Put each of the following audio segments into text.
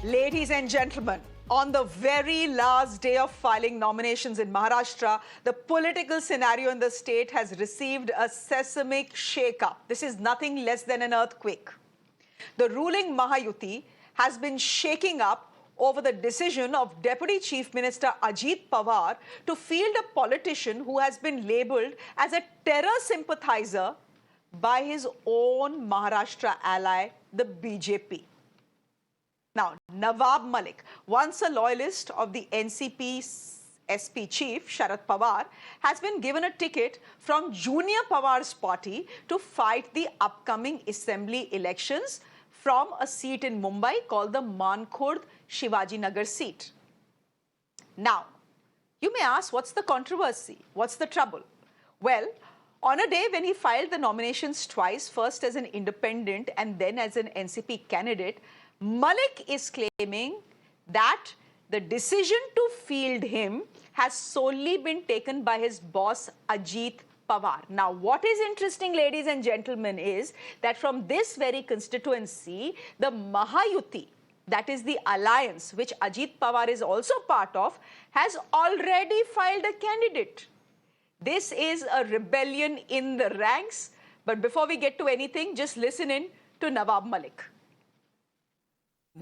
Ladies and gentlemen, on the very last day of filing nominations in Maharashtra, the political scenario in the state has received a seismic shake-up. This is nothing less than an earthquake. The ruling Mahayuti has been shaking up over the decision of Deputy Chief Minister Ajit Pawar to field a politician who has been labelled as a terror sympathizer by his own Maharashtra ally, the BJP. Now, Nawab Malik, once a loyalist of the NCP SP chief, Sharad Pawar, has been given a ticket from Junior Pawar's party to fight the upcoming assembly elections from a seat in Mumbai called the Mankhurd Shivaji Nagar seat. Now, you may ask, what's the controversy? What's the trouble? Well, on a day when he filed the nominations twice, first as an independent and then as an NCP candidate, Malik is claiming that the decision to field him has solely been taken by his boss Ajit Pawar. Now, what is interesting, ladies and gentlemen, is that from this very constituency, the Mahayuti, that is the alliance which Ajit Pawar is also part of, has already filed a candidate. This is a rebellion in the ranks. But before we get to anything, just listen in to Nawab Malik.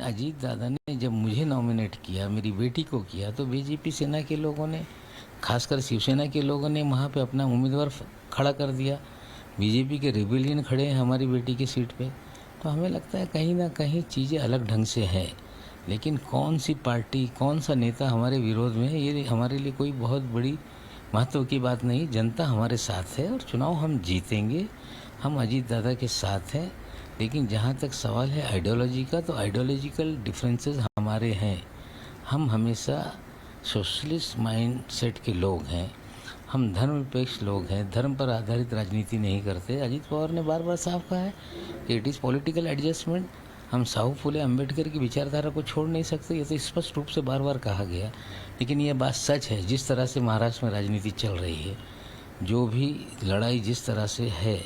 Ajit दादा ने जब मुझे nominate किया, मेरी बेटी को किया, तो बीजेपी सेना के लोगों ने, खासकर शिवसेना के लोगों ने वहाँ पे अपना उम्मीदवार खड़ा कर दिया। बीजेपी के रिबेलियन खड़े हैं हमारी बेटी की सीट पे। तो हमें लगता है कहीं ना कहीं चीज़ें अलग ढंग से हैं, लेकिन कौन सी पार्टी, कौन सा नेता हमारे विरोध में है, ये हमारे लिए कोई बहुत बड़ी महत्व की बात नहीं। जनता हमारे साथ है और चुनाव हम जीतेंगे। हम अजीत दादा के साथ हैं। लेकिन जहाँ तक सवाल है आइडियोलॉजी का, तो आइडियोलॉजिकल डिफरेंसेस हमारे हैं। हम हमेशा सोशलिस्ट माइंडसेट के लोग हैं। हम धर्मनिरपेक्ष लोग हैं। धर्म पर आधारित राजनीति नहीं करते। अजीत पवार ने बार बार साफ कहा है कि इट इज़ पॉलिटिकल एडजस्टमेंट। हम साहू फुले अम्बेडकर की विचारधारा को छोड़ नहीं सकते। ये तो स्पष्ट रूप से बार बार कहा गया। लेकिन ये बात सच है, जिस तरह से महाराष्ट्र में राजनीति चल रही है, जो भी लड़ाई जिस तरह से है,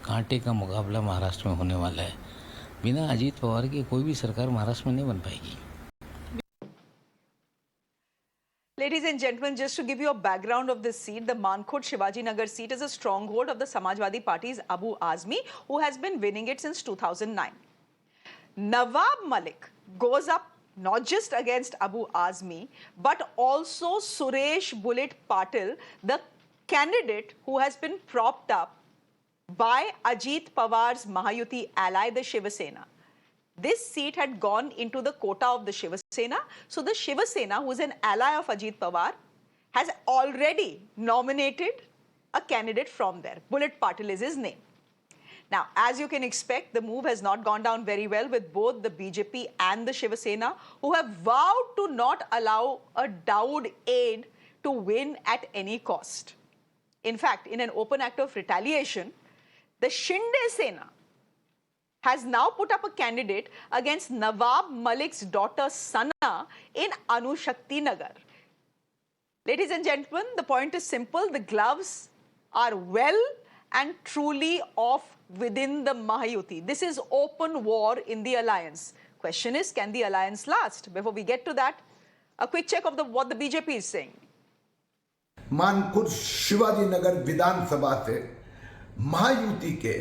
कांटे का मुकाबला महाराष्ट्र में होने वाला है। बिना अजीत पवार की कोई भी सरकार महाराष्ट्र में नहीं बन पाएगी। Ladies and gentlemen, just to give you a background of this seat, the Mankhurd Shivaji Nagar seat is a stronghold of the Samajwadi Party's Abu Azmi, who has been winning it since 2009. Nawab Malik goes up not just against Abu Azmi, but also Suresh Bullet Patil, the candidate who has been propped up by Ajit Pawar's Mahayuti ally, the Shiv Sena. This seat had gone into the quota of the Shiv Sena. So the Shiv Sena, who is an ally of Ajit Pawar, has already nominated a candidate from there. Bullet Patil is his name. Now, as you can expect, the move has not gone down very well with both the BJP and the Shiv Sena, who have vowed to not allow a Dawood aide to win at any cost. In fact, in an open act of retaliation, the Shinde Sena has now put up a candidate against Nawab Malik's daughter Sana in Anushakti Nagar. Ladies and gentlemen, the point is simple. The gloves are well and truly off within the Mahayuti. This is open war in the alliance. Question is, can the alliance last? Before we get to that, a quick check of what the BJP is saying. Mankhurd Shivaji Nagar विधानसभा से महायुति के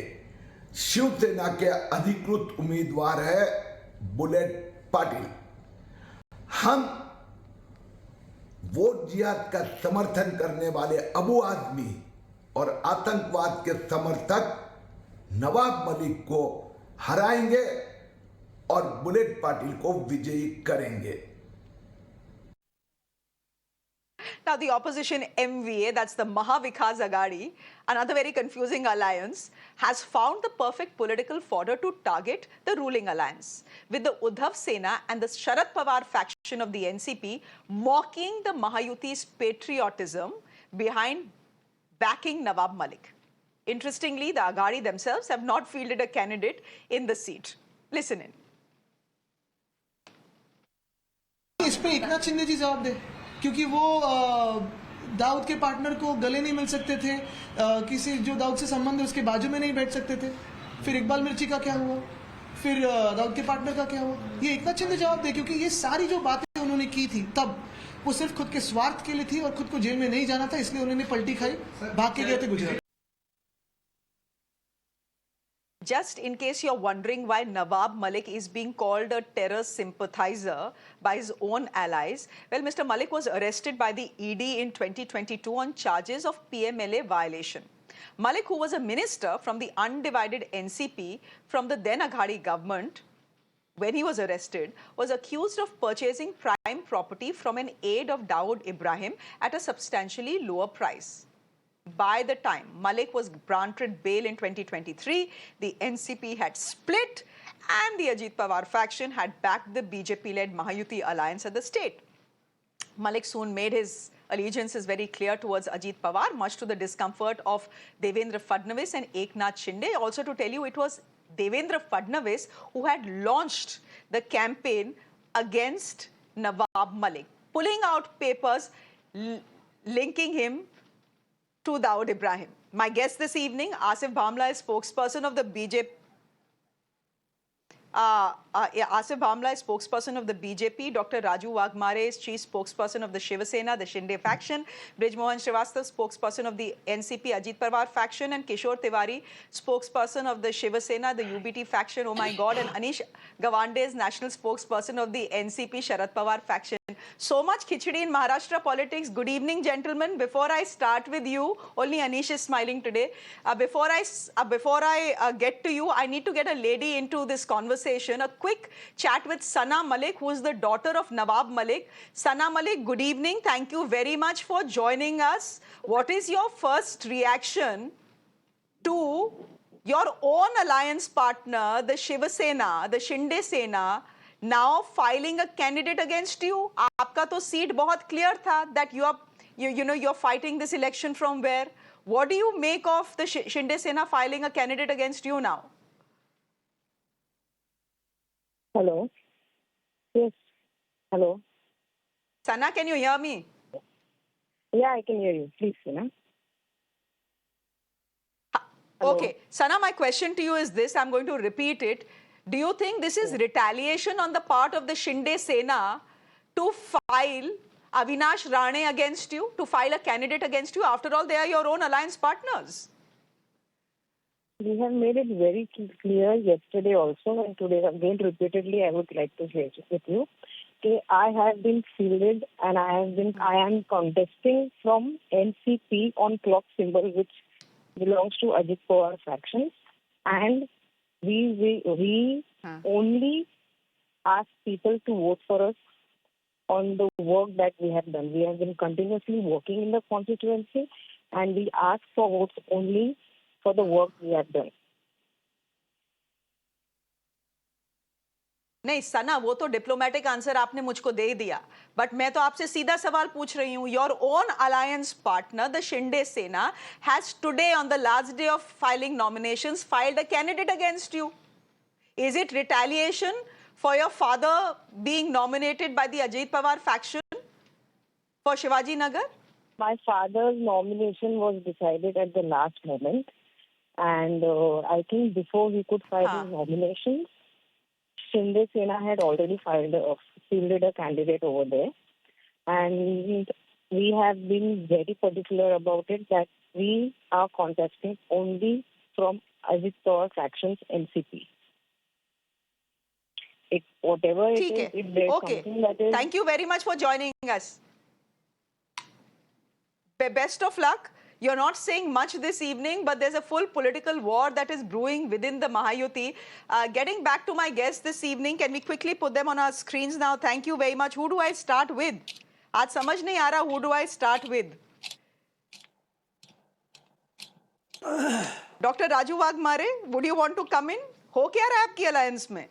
शिवसेना के अधिकृत उम्मीदवार है bullet Patil. हम vote जिहाद का समर्थन करने वाले अबू आजमी और आतंकवाद के समर्थक नवाब मलिक को हराएंगे और बुलेट पाटिल को विजयी करेंगे। Now, the opposition MVA, that's the Mahavikas Agadi, another very confusing alliance, has found the perfect political fodder to target the ruling alliance, with the Uddhav Sena and the Sharad Pawar faction of the NCP mocking the Mahayuti's patriotism behind backing Nawab Malik. Interestingly, the Agadi themselves have not fielded a candidate in the seat. Listen in. इस पे एकनाथ शिंदे जी जवाब दे, क्योंकि वो दाऊद के partner को गले नहीं मिल सकते थे, किसी जो दाऊद से संबंध है उसके बाजू में नहीं बैठ सकते थे। फिर इकबाल मिर्ची का क्या हुआ? फिर दाऊद के पार्टनर का क्या हुआ? ये एक बात शिंदे जवाब दे, क्योंकि ये सारी जो बातें उन्होंने की थी तब वो सिर्फ खुद के स्वार्थ के लिए थी और खुद को जेल में नहीं जाना था, इसलिए उन्होंने पलटी खाई, भाग के गए थे Gujarat. Just in case you're wondering why Nawab Malik is being called a terror sympathizer by his own allies, well, Mr. Malik was arrested by the ED in 2022 on charges of PMLA violation. Malik, who was a minister from the undivided NCP from the then Aghadi government, when he was arrested, was accused of purchasing prime property from an aide of Dawood Ibrahim at a substantially lower price. By the time Malik was granted bail in 2023, the NCP had split and the Ajit Pawar faction had backed the BJP-led Mahayuti alliance at the state. Malik soon made his allegiances very clear towards Ajit Pawar, much to the discomfort of Devendra Fadnavis and Eknath Shinde. Also to tell you, it was Devendra Fadnavis who had launched the campaign against Nawab Malik, pulling out papers linking him to Dawood Ibrahim. My guest this evening, Asif Bhamla, is spokesperson of the BJP. Asif Bhamla is spokesperson of the BJP. Dr. Raju Waghmare is chief spokesperson of the Shiv Sena, the Shinde faction. Brij Mohan Srivastav, spokesperson of the NCP Ajit Pawar faction, and Kishore Tiwari, spokesperson of the Shiv Sena, the UBT faction. Oh my God! And Anish Gawande is national spokesperson of the NCP Sharad Pawar faction. So much khichdi in Maharashtra politics. Good evening, gentlemen. Before I start with you, only Anish is smiling today. Before I get to you, I need to get a lady into this conversation. A quick chat with Sana Malik, who is the daughter of Nawab Malik. Sana Malik, good evening. Thank you very much for joining us. What is your first reaction to your own alliance partner, the Shiv Sena, the Shinde Sena, now filing a candidate against you? आपका तो seat बहुत clear था that you're fighting this election from where? What do you make of the Shinde Sena filing a candidate against you now? Hello. Yes. Hello. Sana, can you hear me? Yeah, I can hear you. Please, Sena. Okay. Sana, my question to you is this. I'm going to repeat it. Do you think this is retaliation on the part of the Shinde Sena to file Avinash Rane against you, to file a candidate against you? After all, they are your own alliance partners. We have made it very clear yesterday also, and today again repeatedly. I would like to share it with you. Okay, I have been fielded, and I am contesting from NCP on clock symbol, which belongs to Ajit Pawar faction, and we only ask people to vote for us on the work that we have done. We have been continuously working in the constituency, and we ask for votes only for the work we have done. नहीं सना, वो तो diplomatic answer आपने मुझको दे दिया, but मैं तो आपसे सीधा सवाल पूछ रही हूँ. Your own alliance partner the Shinde Sena has today on the last day of filing nominations filed a candidate against you. Is it retaliation for your father being nominated by the Ajit Pawar faction for Shivaji Nagar? My father's nomination was decided at the last moment, and I think before he could file his nominations, Shinde Sena had already fielded a candidate over there, and we have been very particular about it that we are contesting only from Ajit Pawar faction's NCP. Whatever it is, if there's something that is... Thank you very much for joining us. Best of luck. You're not saying much this evening, but there's a full political war that is brewing within the Mahayuti. Getting back to my guests this evening, can we quickly put them on our screens now? Thank you very much. Who do I start with? आज समझ नहीं आ रहा, who do I start with? Dr. Raju Waghmare, would you want to come in? हो क्या रहा है आपकी alliance में?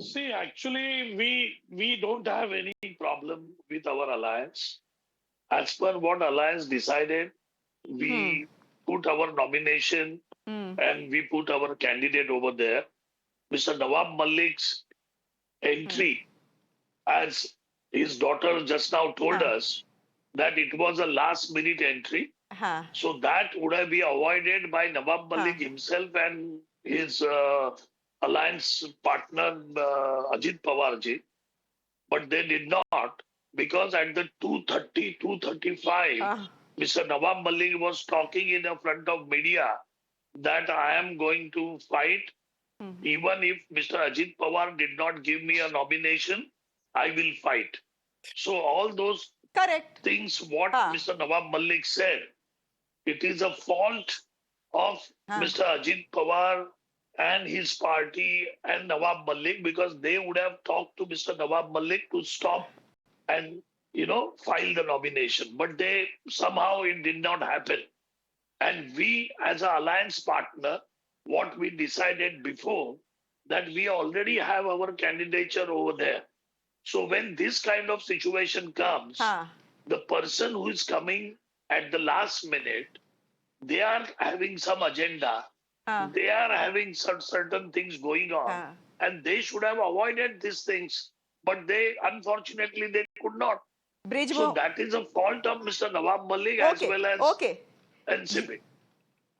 See, actually, we don't have any problem with our alliance. As per what alliance decided, we put our nomination and we put our candidate over there. Mr. Nawab Malik's entry, as his daughter just now told us, that it was a last-minute entry. So that would have been avoided by Nawab Malik himself and his alliance partner Ajit Pawar ji, but they did not, because at the 2:30, 2:35, Mr. Nawab Malik was talking in the front of media that I am going to fight. Even if Mr. Ajit Pawar did not give me a nomination, I will fight. So all those Correct. things what Mr. Nawab Malik said, it is a fault of Mr. Ajit Pawar and his party and Nawab Malik, because they would have talked to Mr. Nawab Malik to stop and file the nomination. But they somehow it did not happen. And we as an alliance partner, what we decided before, that we already have our candidature over there. So when this kind of situation comes, the person who is coming at the last minute, they are having some agenda. They are having certain things going on, and they should have avoided these things. But they, unfortunately, they could not. So that is a fault of Mr. Nawab Malik as well as NCP.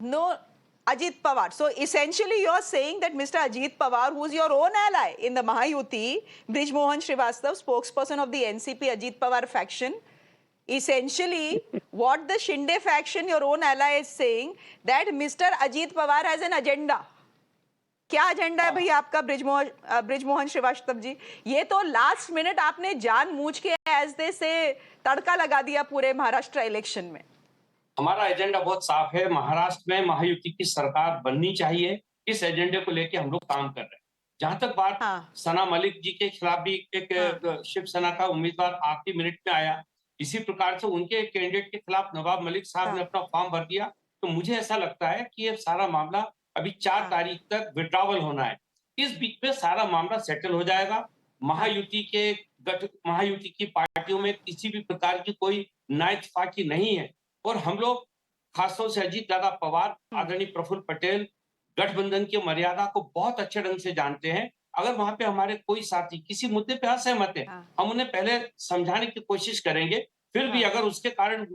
No, Ajit Pawar. So essentially you're saying that Mr. Ajit Pawar, who's your own ally in the Mahayuti, Brij Mohan Srivastava, spokesperson of the NCP Ajit Pawar faction, essentially what the Shinde faction, your own ally, is saying, that Mr. Ajit Pawar has an agenda. क्या agenda है भाई आपका bridge Mohan Srivastava ji? ये तो last minute आपने जानबूझ के ऐसे दे से तड़का लगा दिया पूरे महाराष्ट्र इलेक्शन में। हमारा एजेंडा बहुत साफ है। महाराष्ट्र में महायुति की सरकार बननी चाहिए। इस एजेंडे को लेके हम लोग काम कर रहे हैं। जहां तक बात सना मलिक जी के खिलाफ भी एक शिव सेना का उम्मीदवार आखिरी मिनट में आया, इसी प्रकार से उनके कैंडिडेट के खिलाफ नवाब मलिक साहब ने अपना फॉर्म भर दिया। तो मुझे ऐसा लगता है कि ये सारा मामला अभी 4 तारीख तक विड्रॉवल होना है। इस बीच में सारा मामला सेटल हो जाएगा। महायुति की पार्टियों में किसी भी प्रकार की कोई नाइतफाकी नहीं है, और हम लोग खासतौर से अजीत दादा पवार, आदरणीय प्रफुल्ल पटेल गठबंधन की मर्यादा को बहुत अच्छे ढंग से जानते हैं। अगर वहां पे हमारे कोई साथी किसी मुद्दे पे असहमत है, हम उन्हें पहले समझाने की कोशिश करेंगे। फिर भी अगर उसके कारण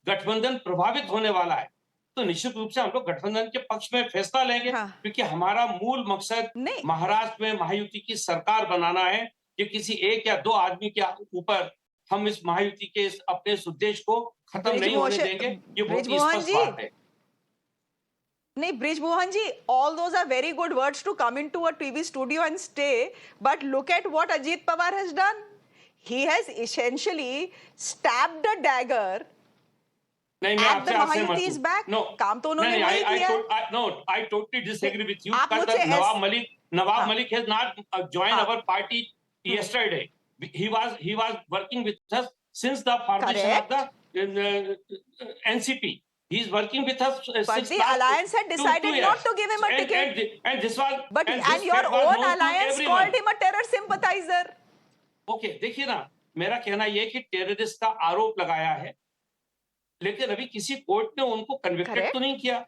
गठबंधन प्रभावित होने वाला है, तो निश्चित रूप से हम लोग गठबंधन के पक्ष में फैसला लेंगे। क्योंकि हमारा मूल मकसद महाराष्ट्र में महायुति की सरकार बनाना है। कि किसी एक या 2 आदमी के ऊपर हम इस महायुति के अपने इस उद्देश्य को खत्म नहीं होने देंगे। ये बहुत ही स्पष्ट बात है। नहीं, Brij Mohan ji, all those are very good words to come into a TV studio and stay, but look at what Ajit Pawar has done. He has essentially stabbed a dagger at the Mahayuti's back. No, काम तो उन्होंने वही किया। No, I totally disagree with you. आप मुझे Nawab Malik has not joined our party yesterday. He was working with us since the formation of the NCP. He is working with us. But the alliance had decided not to give him a ticket. And this was. But and your own alliance called him a terror sympathizer. Okay, देखिए ना, मेरा कहना ये कि terrorist का आरोप लगाया है, लेकिन अभी किसी कोर्ट ने उनको कन्विक्टेड तो नहीं किया।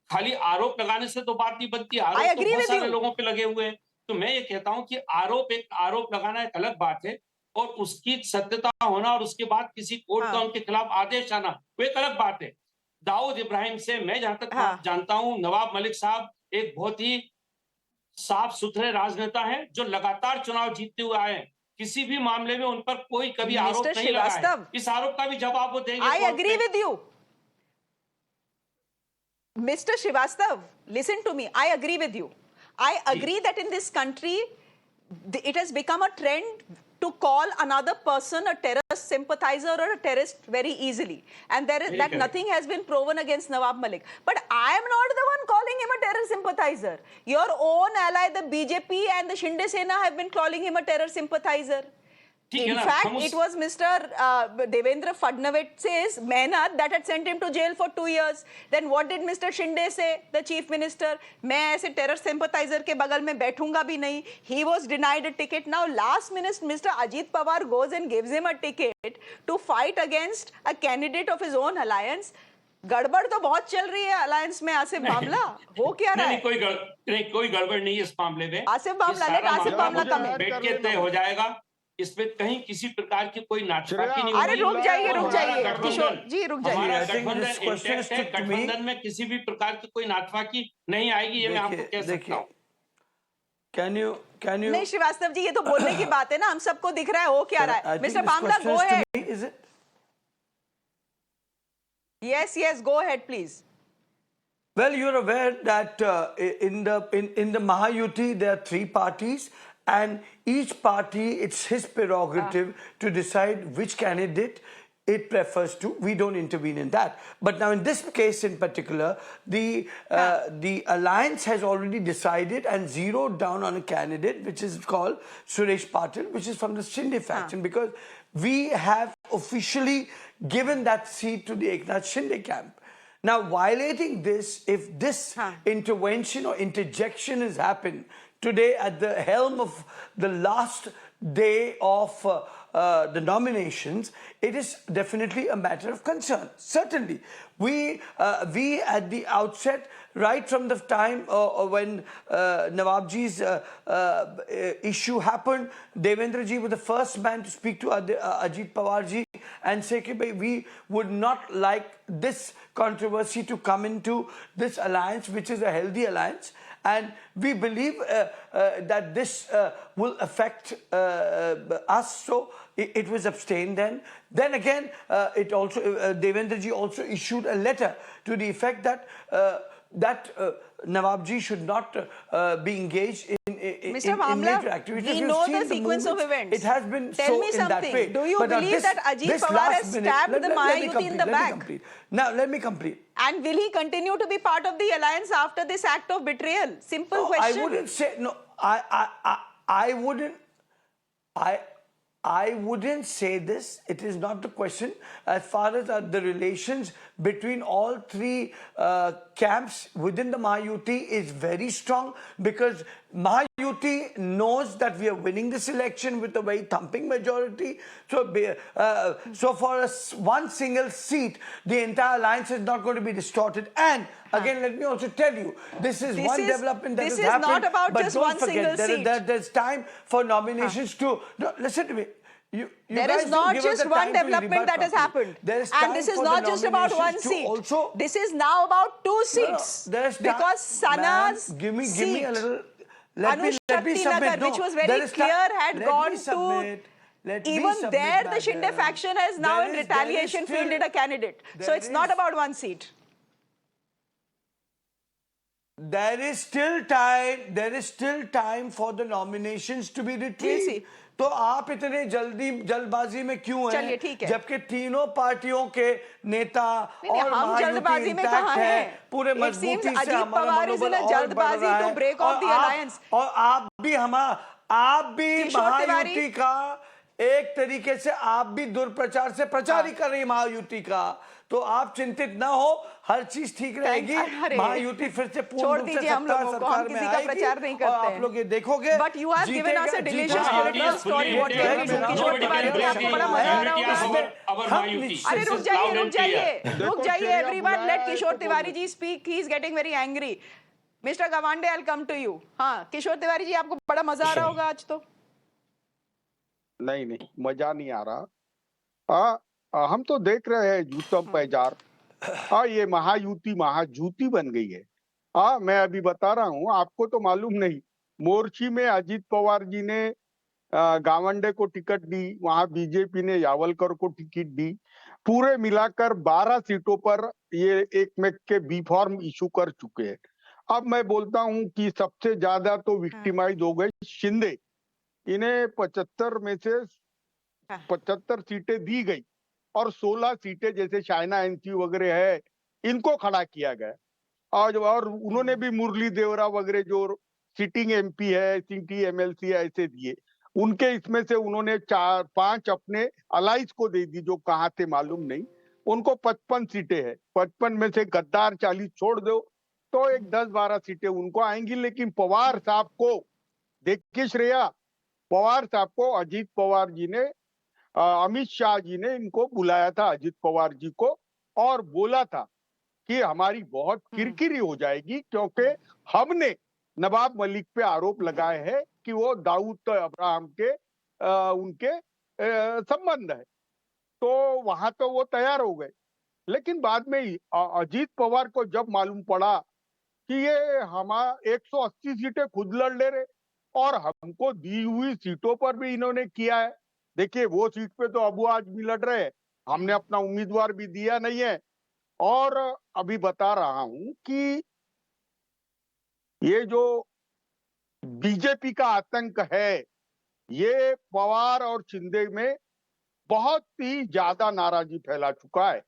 खाली आरोप लगाने से तो बात नहीं बनती। आरोप तो बहुत सारे लोगों पे लगे हुए हैं। तो मैं ये कहता हूं कि आरोप लगाना एक अलग बात है, और उसकी सत्यता होना और उसके बाद किसी कोर्ट का उनके खिलाफ आदेश आना वो एक अलग बात है। दाऊद इब्राहिम से मैं जहां तक जानता हूं, नवाब मलिक साहब एक बहुत ही साफ सुथरे राजनेता हैं जो लगातार चुनाव जीतते हुए आए हैं। किसी भी मामले में उन पर कोई कभी आरोप नहीं लगा है। इस आरोप का भी जवाब वो देंगे। I agree with you, Mr. Srivastava. Listen to me. I agree with you. I agree that in this country, it has become a trend to call another person a terrorist sympathizer or a terrorist very easily, and that nothing has been proven against Nawab Malik. But I am not the one calling him a terror sympathizer. Your own ally, the BJP and the Shinde Sena, have been calling him a terror sympathizer. In fact, it was Mr. Devendra Fadnavis's mehnat that had sent him to jail for 2 years. Then what did Mr. Shinde say, the chief minister? मैं ऐसे terror sympathizer के बगल में बैठूंगा भी नहीं. He was denied a ticket. Now last minute, Mr. Ajit Pawar goes and gives him a ticket to fight against a candidate of his own alliance. गड़बड़ तो बहुत चल रही है अलायंस में। आसिफ मामला हो क्या रहा है? कोई गड़बड़ नहीं है इस मामले में। आसिफ मामला कम है। बैठ के तय हो जाएगा। इसमें कहीं किसी प्रकार की कोई नाटकाकी नहीं अरे होगी। रुक जाइए, और रुक हमारा जाइए किशोर गठबंधन जी, रुक जाइए। हमारा I think गठबंधन this question is इंटैक्ट है, to me. गठबंधन में किसी भी प्रकार की कोई नाटकाकी नहीं आएगी, ये मैं आपको कह सकता हूँ। Can you नहीं श्रीवास्तव जी, ये तो बोलने की बात है ना, हम सबको दिख रहा है हो क्या रहा I है। think mister this Bangla, question go is to ahead. me, is it? Yes, go ahead, please. Well, you're aware that in the Mahayuti there are three parties, and each party, it's his prerogative to decide which candidate it prefers to. We don't intervene in that. But now in this case in particular, the alliance has already decided and zeroed down on a candidate which is called Suresh Patil, which is from the Shinde faction, because we have officially given that seat to the Eknath Shinde camp. Now, violating this, if this intervention or interjection has happened today at the helm of the last day of the nominations, it is definitely a matter of concern. Certainly, we at the outset, right from the time when Nawabji's issue happened, Devendra ji was the first man to speak to Ajit Pawar ji and say कि we would not like this controversy to come into this alliance, which is a healthy alliance. And we believe that this will affect us, so it was abstained then. Then again, it also Devendra ji also issued a letter to the effect that Nawab ji should not be engaged in Mr. military Bamla, activities. we You've know seen the sequence of movements. events. It has been Tell so me in that something. way. Do you But now believe that Ajit this Pawar last has minute- stabbed the let me Mahayuti in the complete, let me back? complete. Now let me complete. And will he continue to be part of the alliance after this act of betrayal? Simple question. I wouldn't say no. I wouldn't. I wouldn't say this. It is not the question. As far as the relations between all three camps within the Mahayuti is very strong, because Mahayuti knows that we are winning this election with a very thumping majority. So for one single seat, the entire alliance is not going to be distorted. And again, let me also tell you, this is one development that has happened. This is not about but just don't one forget, single seat. There's time for nominations to... No, listen to me. There is not just one development that has happened. And this is not just about one seat. This is now about two seats. Because Sana's seat, Anushakti Nagar, which was very clear, had gone to... Even there, the Shinde faction has now in retaliation fielded a candidate. So it's not about one seat. There is still time. There is still time for the nominations to be retrieved. तो आप इतने जल्दबाजी में क्यों हैं? जबकि तीनों पार्टियों के नेता और जल्दबाजी में कहां हैं? पूरे मजबूती से हमारा मनोबल और बढ़ रहा है। और आप भी महायुति का एक तरीके से आप भी दुर्प्रचार से प्रचार ही कर रही है महायुति का। तो आप चिंतित ना हो, हर चीज ठीक रहेगी। महायुति फिर से पूर्ण रूप से सरकार में आएगी और आप लोग ये देखोगे। But you have given us a delicious political story. What can we do? किशोर तिवारी जी, आपको बड़ा मजा आ रहा होगा। अरे रुक जाइए everyone. Let Kishore Tiwari ji speak. He is getting very angry. Mr. Gawande, I'll come to you. हाँ, किशोर तिवारी जी, आपको बड़ा मजा आ रहा होगा आज तो। नहीं, मजा नहीं आ रहा। हम तो देख रहे हैं जूतम पैजार। ये महाजूती बन गई है। मैं अभी बता रहा हूँ, आपको तो मालूम नहीं, मोर्ची में अजीत पवार जी ने गावंडे को टिकट दी, वहां बीजेपी ने यावलकर को टिकट दी। पूरे मिलाकर 12 सीटों पर ये एक में के बी फॉर्म इशू कर चुके हैं। अब मैं बोलता हूँ कि सबसे ज्यादा तो विक्टिमाइज हो गए शिंदे। इन्हें 75 में से 75 सीटें दी गई और 16 सीटें जैसे चाइना एनसी वगैरह है, इनको खड़ा किया गया। और उन्होंने भी मुरली देवरा वगैरह जो सिटिंग एमपी है, सिटी एमएलसी है, ऐसे दिए। उनके इसमें से उन्होंने 4-5 अपने अलाइज को दे दी, जो कहाँ थे मालूम नहीं। उनको 55 सीटें है। 55 में से गद्दार 40 छोड़ दो तो एक 10-12 सीटें उनको आएंगी। लेकिन पवार साहब को देखिए, श्रेया, पवार साहब को अजीत पवार जी ने, अमित शाह जी ने इनको बुलाया था, अजीत पवार जी को, और बोला था कि हमारी बहुत किरकिरी हो जाएगी क्योंकि हमने नवाब मलिक पे आरोप लगाए हैं कि वो दाऊद अब्राहम के उनके संबंध है, तो वहां तो वो तैयार हो गए। लेकिन बाद में अजीत पवार को जब मालूम पड़ा कि ये हम 180 सीटें खुद लड़ ले रहे और हमको दी हुई सीटों पर भी इन्होंने किया है। देखिए, वो सीट पे तो अबू आदमी लड़ रहे हैं, हमने अपना उम्मीदवार भी दिया नहीं है। और अभी बता रहा हूं कि ये जो बीजेपी का आतंक है, ये पवार और शिंदे में बहुत ही ज्यादा नाराजगी फैला चुका है।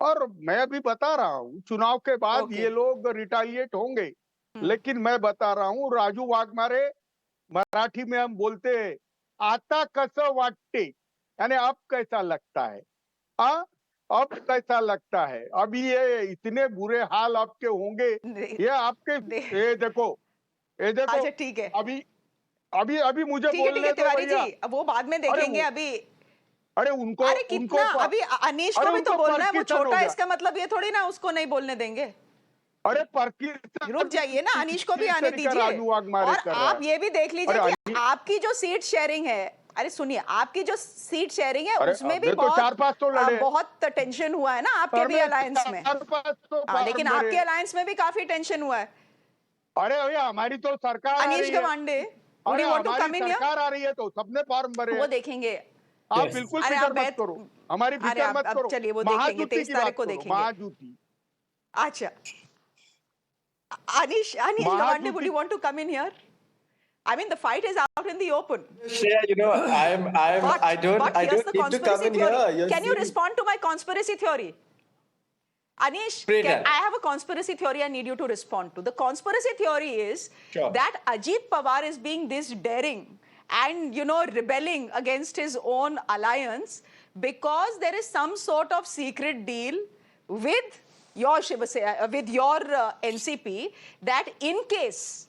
और मैं अभी बता रहा हूं, चुनाव के बाद ये लोग रिटालिएट होंगे, लेकिन मैं बता रहा हूं, राजू वाघमारे, मराठी में हम बोलते हैं आता कसं वाटते, यानी अब कैसा लगता है, अब कैसा लगता है, अभी ये इतने बुरे हाल आपके होंगे, ये आपके, ये देखो, ये देखो, अच्छा ठीक है, अभी अभी अभी मुझे ठीक है बोलने दो तिवारी भैया। जी, वो बाद में देखेंगे। अभी अरे उनको, अरे कितना, अभी अनीश को भी तो बोलना है, वो छोटा है, इसका मतलब ये थोड़ी ना उसको नहीं बोलने देंगे। अरे रुक जाइए ना, अनीश को भी आने दीजिए। राजू वाघमारे और कर रहा आप है। ये भी देख लीजिए अरे कि आपकी जो सीट शेयरिंग है, अरे सुनिए, आपकी जो सीट शेयरिंग है अरे उसमें भी तो 4-5 तो लड़े, बहुत टेंशन हुआ है ना आपके भी अलायंस में। 4-5 तो लेकिन आपके अलायंस में भी काफी टेंशन हुआ है। अरे भैया, हमारी तो सरकार आ अनीश रही है, गवांडे, अरे want to हमारी come in here? सरकार आ रही है तो सबने फॉर्म भरे वो हैं। देखेंगे। आप बिल्कुल अरे फिक्र आप मत करो, हमारी अरे फिक्र मत अब करो। चलिए वो देखेंगे, महाजूती 23 की तारीख बात को करो, देखेंगे। महाजूती, अच्छा, Anish Gawande, would you want to come in here? I mean, the fight is out in the open. Shreya, I don't Here's the need to come conspiracy in theory. here. Can you respond to my conspiracy theory? Anish, I have a conspiracy theory I need you to respond to. The conspiracy theory is that Ajit Pawar is being this daring and, rebelling against his own alliance because there is some sort of secret deal with your Shiv Sena, with your NCP, that in case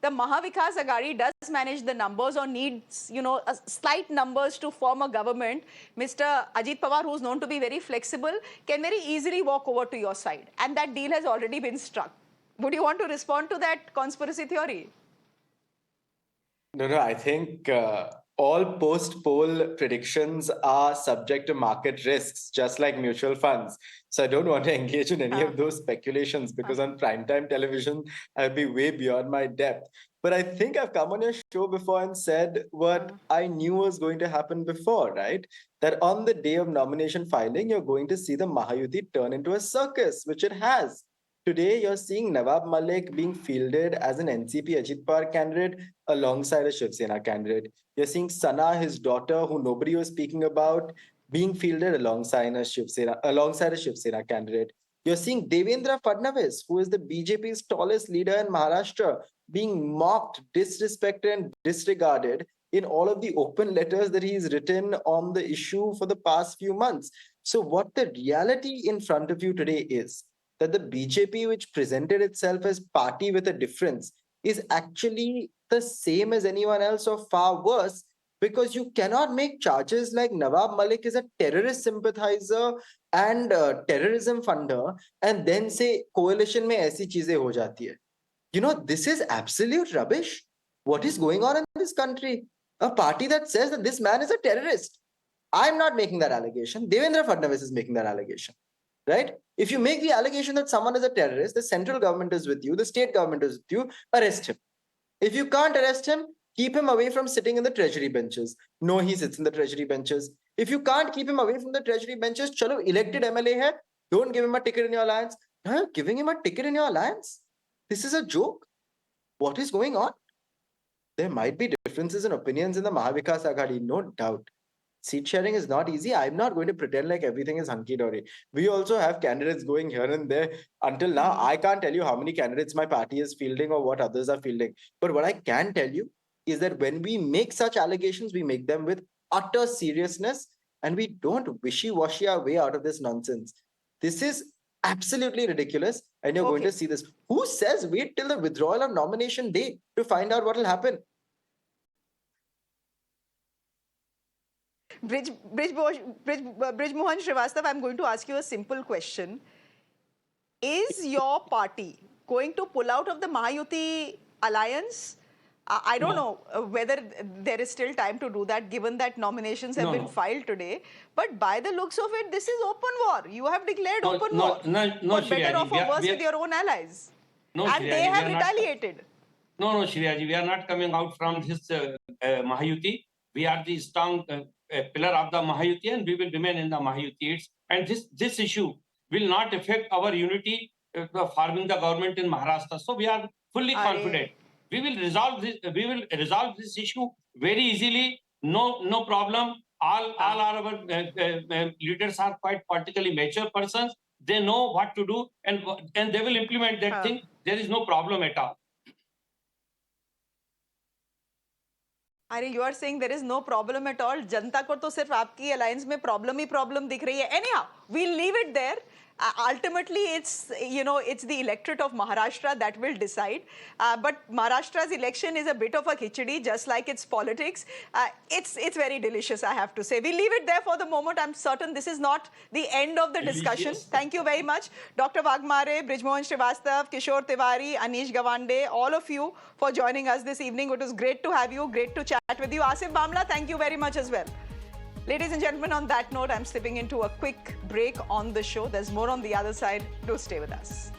the Mahavikas Aghadi does manage the numbers or needs, slight numbers to form a government, Mr. Ajit Pawar, who's known to be very flexible, can very easily walk over to your side. And that deal has already been struck. Would you want to respond to that conspiracy theory? No, I think all post-poll predictions are subject to market risks, just like mutual funds. So I don't want to engage in any of those speculations because on primetime television, I'll be way beyond my depth. But I think I've come on your show before and said what I knew was going to happen before, right? That on the day of nomination filing, you're going to see the Mahayuti turn into a circus, which it has. Today, you're seeing Nawab Malik being fielded as an NCP Ajit Pawar candidate alongside a Shiv Sena candidate. You're seeing Sana, his daughter, who nobody was speaking about, being fielded alongside a Shiv Sena candidate. You're seeing Devendra Fadnavis, who is the BJP's tallest leader in Maharashtra, being mocked, disrespected, and disregarded in all of the open letters that he's written on the issue for the past few months. So, what the reality in front of you today is that the BJP, which presented itself as party with a difference, is actually the same as anyone else or far worse, because you cannot make charges like Nawab Malik is a terrorist sympathizer and terrorism funder and then say coalition mein aisi cheezein ho jati hai. This is absolute rubbish. What is going on in this country? A party that says that this man is a terrorist. I'm not making that allegation. Devendra Fadnavis is making that allegation. Right? If you make the allegation that someone is a terrorist, the central government is with you, the state government is with you, arrest him. If you can't arrest him, keep him away from sitting in the treasury benches. No, he sits in the treasury benches. If you can't keep him away from the treasury benches, chalo, elected MLA hai, don't give him a ticket in your alliance. Huh? Giving him a ticket in your alliance? This is a joke. What is going on? There might be differences in opinions in the Mahavikas Aghadi, no doubt. Seat sharing is not easy. I'm not going to pretend like everything is hunky-dory. We also have candidates going here and there. Until now, I can't tell you how many candidates my party is fielding or what others are fielding. But what I can tell you is that when we make such allegations, we make them with utter seriousness and we don't wishy-washy our way out of this nonsense. This is absolutely ridiculous and you're going to see this. Who says wait till the withdrawal of nomination day to find out what will happen? Brijmohan Srivastav, I'm going to ask you a simple question. Is your party going to pull out of the Mahayuti alliance I don't know whether there is still time to do that, given that nominations have been filed today. But by the looks of it, this is open war. You have declared open war. No, For better or for worse with your own allies. No, and Shreya they ji, have retaliated. No, Shreya ji, we are not coming out from this Mahayuti. We are the strong pillar of the Mahayuti, and we will remain in the Mahayuti. And this issue will not affect our unity forming the government in Maharashtra. So we are fully confident. We will resolve this. We will resolve this issue very easily. No problem. All our leaders are quite politically mature persons. They know what to do, and they will implement that thing. There is no problem at all. अरे you are saying there is no problem at all. जनता को तो सिर्फ आपकी alliance में problem ही problem दिख रही है. Anyhow, we'll leave it there. Ultimately, it's the electorate of Maharashtra that will decide. But Maharashtra's election is a bit of a khichdi, just like its politics. It's very delicious, I have to say. We leave it there for the moment. I'm certain this is not the end of the discussion. Thank you very much, Dr. Waghmare, Brijmohan Srivastav, Kishore Tiwari, Anish Gawande, all of you for joining us this evening. It was great to have you, great to chat with you. Asif Bamla, thank you very much as well. Ladies and gentlemen, on that note, I'm slipping into a quick break on the show. There's more on the other side. Do stay with us.